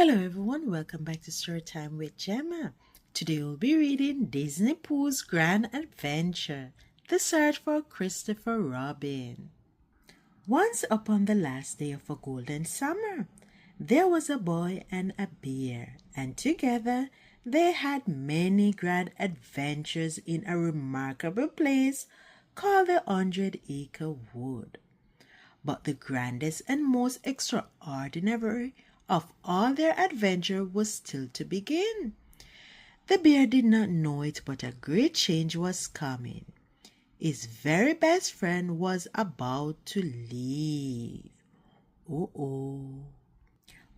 Hello everyone, welcome back to Storytime with Gemma. Today we'll be reading Disney Pooh's Grand Adventure, The Search for Christopher Robin. Once upon the last day of a golden summer, there was a boy and a bear, and together they had many grand adventures in a remarkable place called the 100-Acre Wood. But the grandest and most extraordinary of all their adventure was still to begin. The bear did not know it, but a great change was coming. His very best friend was about to leave. Oh.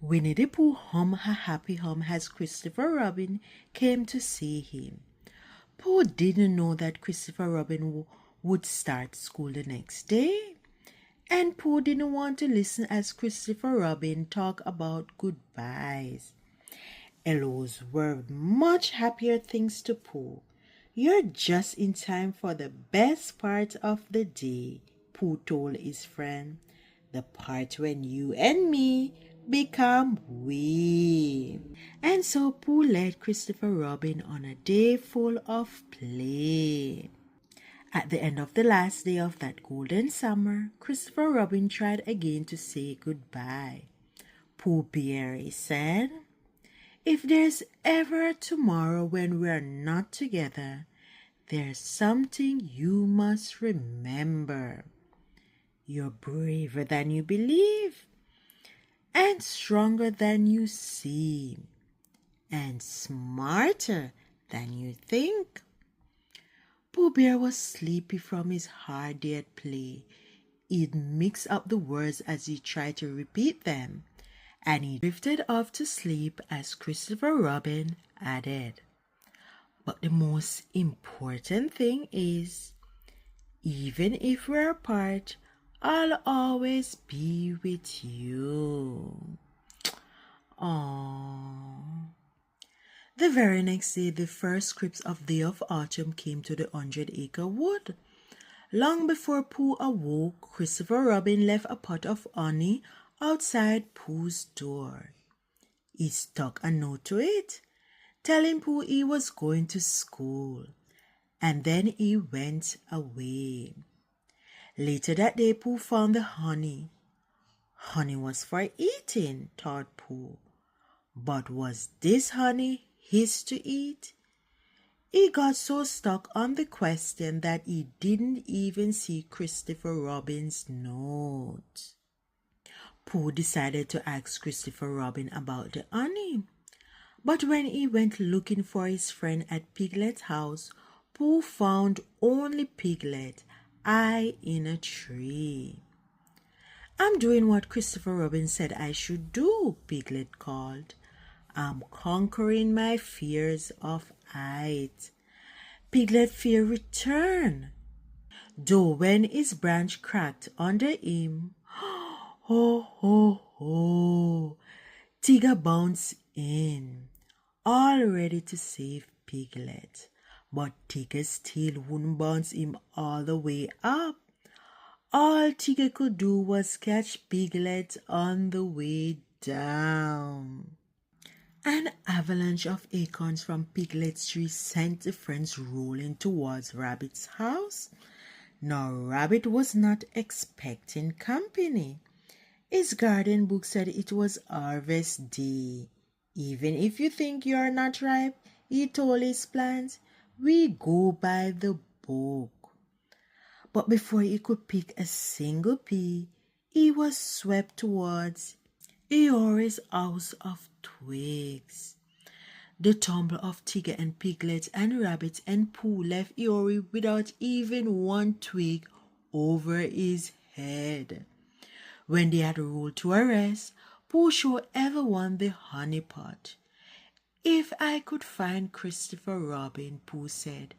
Winnie the Pooh hummed a happy hum as Christopher Robin came to see him. Pooh didn't know that Christopher Robin would start school the next day. And Pooh didn't want to listen as Christopher Robin talked about goodbyes. Hellos were much happier things to Pooh. You're just in time for the best part of the day, Pooh told his friend. The part when you and me become we. And so Pooh led Christopher Robin on a day full of play. At the end of the last day of that golden summer, Christopher Robin tried again to say goodbye. Pooh Bear, he said, if there's ever a tomorrow when we're not together, there's something you must remember. You're braver than you believe, and stronger than you seem, and smarter than you think. Pooh Bear was sleepy from his hard day at play. He'd mix up the words as he tried to repeat them, and he drifted off to sleep as Christopher Robin added. But the most important thing is, even if we're apart, I'll always be with you. Aww. The very next day, the first crisp of day of autumn came to the 100-Acre Wood. Long before Pooh awoke, Christopher Robin left a pot of honey outside Pooh's door. He stuck a note to it, telling Pooh he was going to school, and then he went away. Later that day, Pooh found the honey. Honey was for eating, thought Pooh. But was this honey his to eat? He got so stuck on the question that he didn't even see Christopher Robin's note. Pooh decided to ask Christopher Robin about the honey. But when he went looking for his friend at Piglet's house, Pooh found only Piglet, high in a tree. I'm doing what Christopher Robin said I should do, Piglet called. I'm conquering my fears of height. Piglet fear returned, though when his branch cracked under him, ho, Tigger bounced in, all ready to save Piglet. But Tigger's tail wouldn't bounce him all the way up. All Tigger could do was catch Piglet on the way down. An avalanche of acorns from Piglet's tree sent the friends rolling towards Rabbit's house. Now Rabbit was not expecting company. His garden book said it was harvest day. Even if you think you're not ripe, he told his plants, we go by the book. But before he could pick a single pea, he was swept towards Eeyore's house of twigs. The tumble of Tigger and Piglet and Rabbit and Pooh left Eeyore without even one twig over his head. When they had rolled to a rest, Pooh showed everyone the honey pot. If I could find Christopher Robin, Pooh said,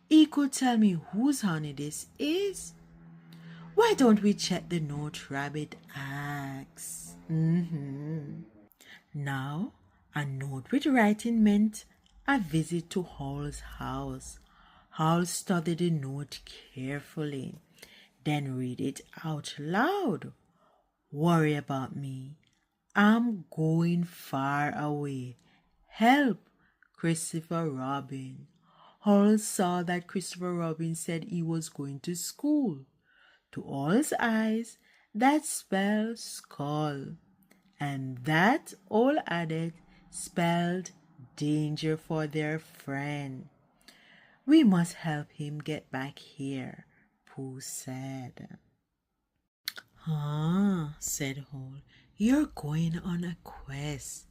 he could tell me whose honey this is. Why don't we check the note, Rabbit asked. Now, a note with writing meant a visit to Howl's house. Howl studied the note carefully, then read it out loud. Worry about me. I'm going far away. Help, Christopher Robin. Hall saw that Christopher Robin said he was going to school. To all's eyes, that spelled skull. And that, all added, spelled danger for their friend. We must help him get back here, Pooh said. Ah, said Hall, you're going on a quest.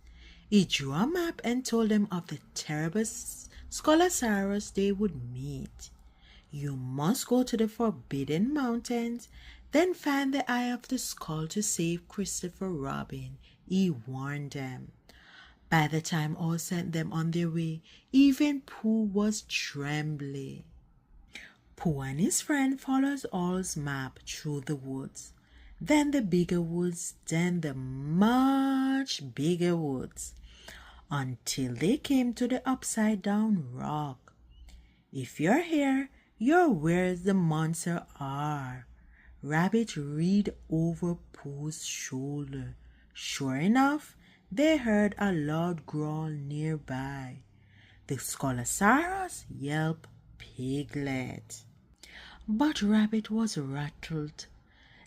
He drew a map and told them of the terrible Scolosaurus they would meet. You must go to the Forbidden Mountains, then find the Eye of the Skull to save Christopher Robin, he warned them. By the time all sent them on their way, even Pooh was trembling. Pooh and his friend followed All's map through the woods, then the bigger woods, then the much bigger woods, until they came to the upside-down rock. If you're here, you're where the monsters are. Rabbit read over Pooh's shoulder. Sure enough, they heard a loud growl nearby. The Scolosaurus yelped Piglet. But Rabbit was rattled.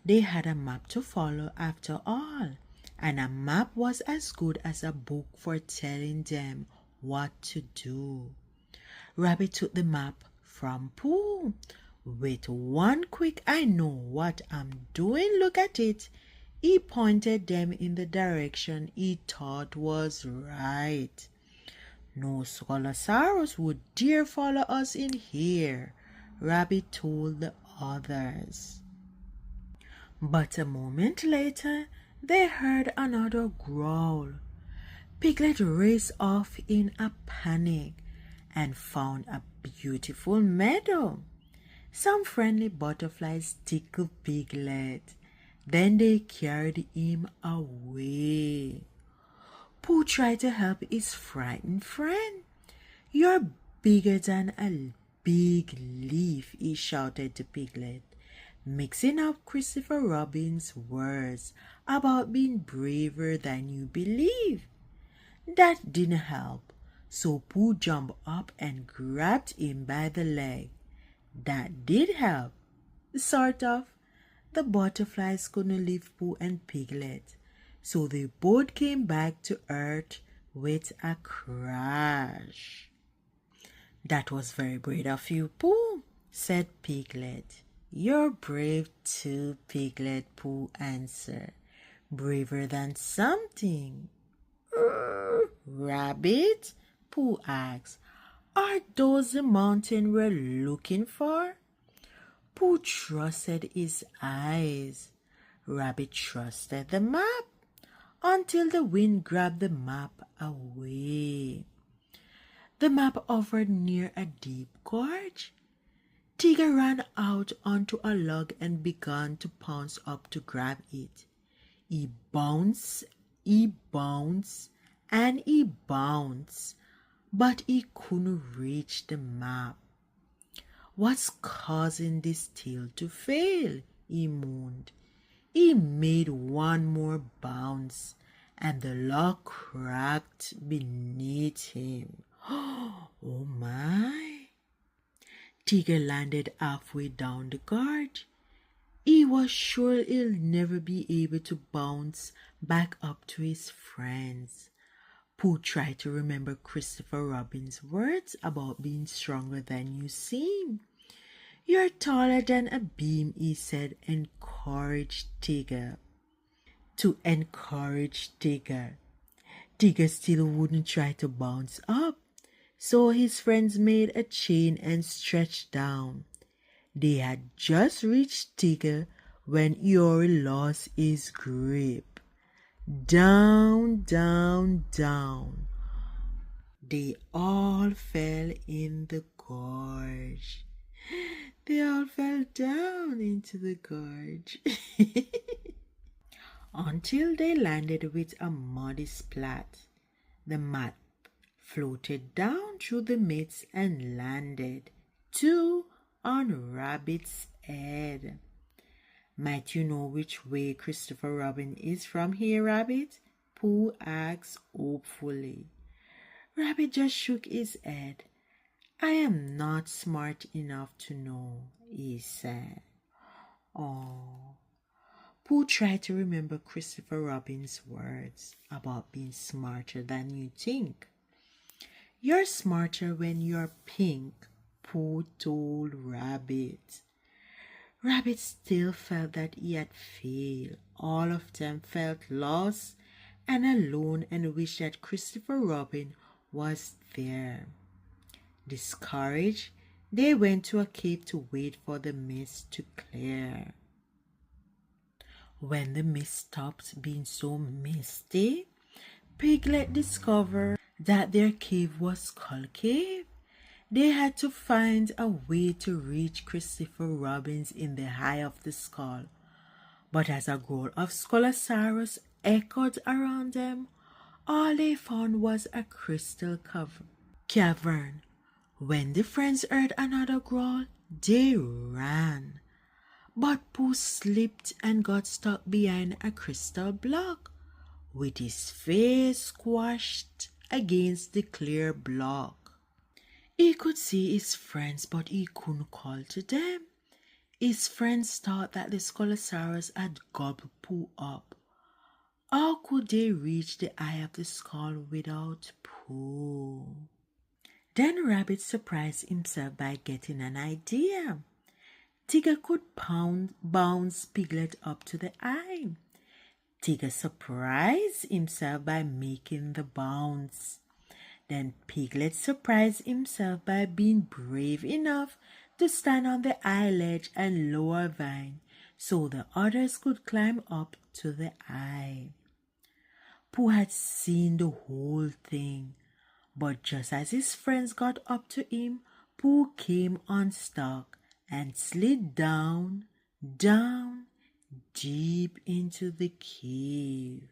They had a map to follow after all, and a map was as good as a book for telling them what to do. Rabbit took the map from Pooh. With one quick "I know what I'm doing" look at it, he pointed them in the direction he thought was right. No Scolosaurus would dare follow us in here, Rabbit told the others. But a moment later, they heard another growl. Piglet raced off in a panic and found a beautiful meadow. Some friendly butterflies tickled Piglet. Then they carried him away. Pooh tried to help his frightened friend. "You're bigger than a big leaf," he shouted to Piglet, mixing up Christopher Robin's words about being braver than you believe. That didn't help, so Pooh jumped up and grabbed him by the leg. That did help, sort of. The butterflies couldn't leave Pooh and Piglet, so they both came back to earth with a crash. "That was very brave of you, Pooh," said Piglet. "You're brave too, Piglet," Pooh answered. "Braver than something." "Rabbit?" Pooh asked. "Are those the mountain we're looking for?" Pooh trusted his eyes. Rabbit trusted the map, until the wind grabbed the map away. The map hovered near a deep gorge. Tigger ran out onto a log and began to pounce up to grab it. He bounced, and he bounced, but he couldn't reach the map. "What's causing this tail to fail?" he moaned. He made one more bounce, and the log cracked beneath him. Oh my! Tigger landed halfway down the gorge. He was sure he'll never be able to bounce back up to his friends. Pooh tried to remember Christopher Robin's words about being stronger than you seem. "You're taller than a beam," he said, to encourage Tigger. Tigger still wouldn't try to bounce up, so his friends made a chain and stretched down. They had just reached Tigger when Eeyore lost his grip. Down, down, down. They all fell in the gorge. They all fell down into the gorge. Until they landed with a muddy splat. The map floated down through the midst and landed, too, on Rabbit's head. "Might you know which way Christopher Robin is from here, Rabbit?" Pooh asked hopefully. Rabbit just shook his head. I am not smart enough to know, he said. Oh. Pooh tried to remember Christopher Robin's words about being smarter than you think. You're smarter when you're pink, Pooh told Rabbit. Rabbit still felt that he had failed. All of them felt lost and alone and wished that Christopher Robin was there. Discouraged, they went to a cave to wait for the mist to clear. When the mist stopped being so misty, Piglet discovered that their cave was Skull Cave. They had to find a way to reach Christopher Robin's in the eye of the skull. But as a growl of Scolosaurus echoed around them, all they found was a crystal cavern. When the friends heard another growl, they ran. But Pooh slipped and got stuck behind a crystal block, with his face squashed against the clear block. He could see his friends, but he couldn't call to them. His friends thought that the Scolosaurus had gobbled Pooh up. How could they reach the eye of the skull without Pooh? Then Rabbit surprised himself by getting an idea. Tigger could bounce Piglet up to the eye. Tigger surprised himself by making the bounce. Then Piglet surprised himself by being brave enough to stand on the eye ledge and lower vine so the others could climb up to the eye. Pooh had seen the whole thing, but just as his friends got up to him, Pooh came unstuck and slid down, deep into the cave.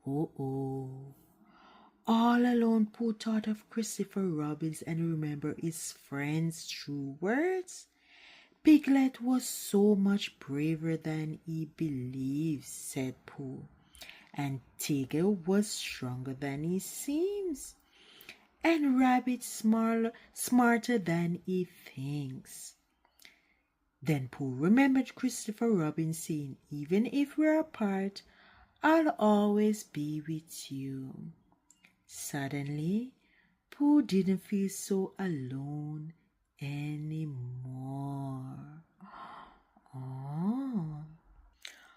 Oh. All alone, Pooh thought of Christopher Robin and remembered his friend's true words. Piglet was so much braver than he believed, said Pooh, and Tigger was stronger than he seems, and Rabbit smarter than he thinks. Then Pooh remembered Christopher Robin saying, even if we're apart, I'll always be with you. Suddenly, Pooh didn't feel so alone anymore. Oh.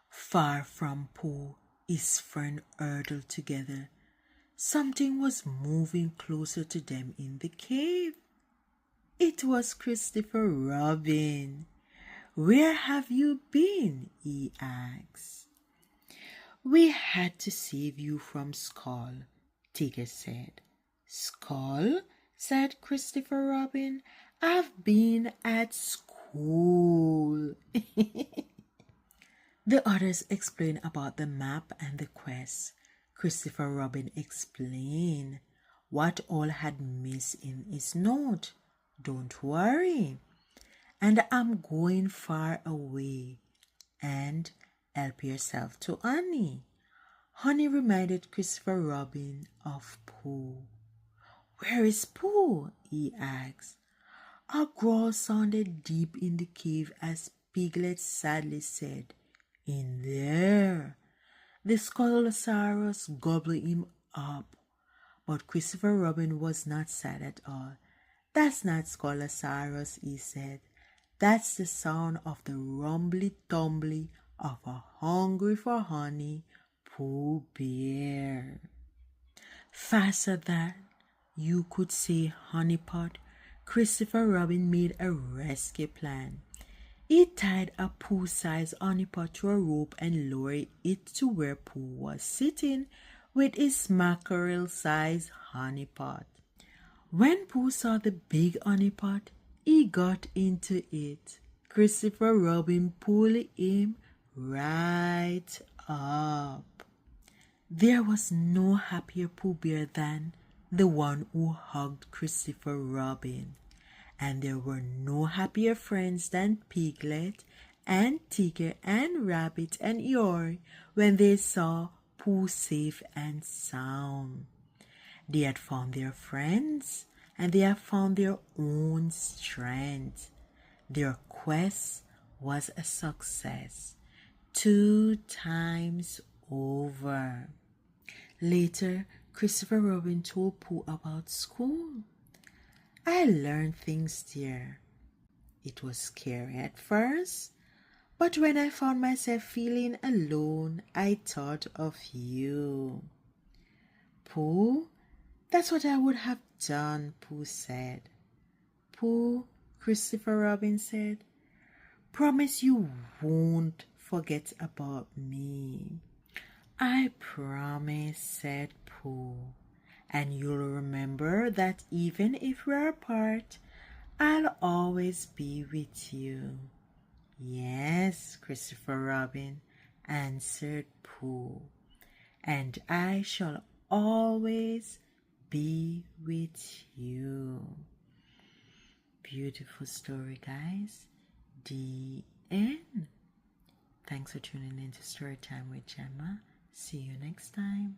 Far from Pooh, his friend huddled together. Something was moving closer to them in the cave. It was Christopher Robin. Where have you been? He asked. We had to save you from Skull, Tigger said. Skull? Said Christopher Robin. I've been at school. The others explained about the map and the quest. Christopher Robin explained what all had missed in his note. Don't worry. And I'm going far away. And help yourself to Honey. Honey reminded Christopher Robin of Pooh. Where is Pooh? He asked. A growl sounded deep in the cave as Piglet sadly said, In there. The Scolosaurus gobbled him up. But Christopher Robin was not sad at all. That's not Scolosaurus, he said. That's the sound of the rumbly-tumbly of a hungry for honey Pooh Bear. Faster than you could say honeypot, Christopher Robin made a rescue plan. He tied a Pooh-sized honeypot to a rope and lowered it to where Pooh was sitting with his mackerel-sized honeypot. When Pooh saw the big honeypot, he got into it. Christopher Robin pulled him right up. There was no happier Pooh Bear than the one who hugged Christopher Robin. And there were no happier friends than Piglet and Tigger and Rabbit and Eeyore when they saw Pooh safe and sound. They had found their friends and they had found their own strength. Their quest was a success 2 times over. Later, Christopher Robin told Pooh about school. I learned things there. It was scary at first, but when I found myself feeling alone, I thought of you. Pooh, that's what I would have done, Pooh said. Pooh, Christopher Robin said, promise you won't forget about me. I promise, said Pooh. And you'll remember that even if we're apart, I'll always be with you. Yes, Christopher Robin, answered Pooh, and I shall always be with you. Beautiful story, guys. The end. Thanks for tuning in to Storytime with Gemma. See you next time.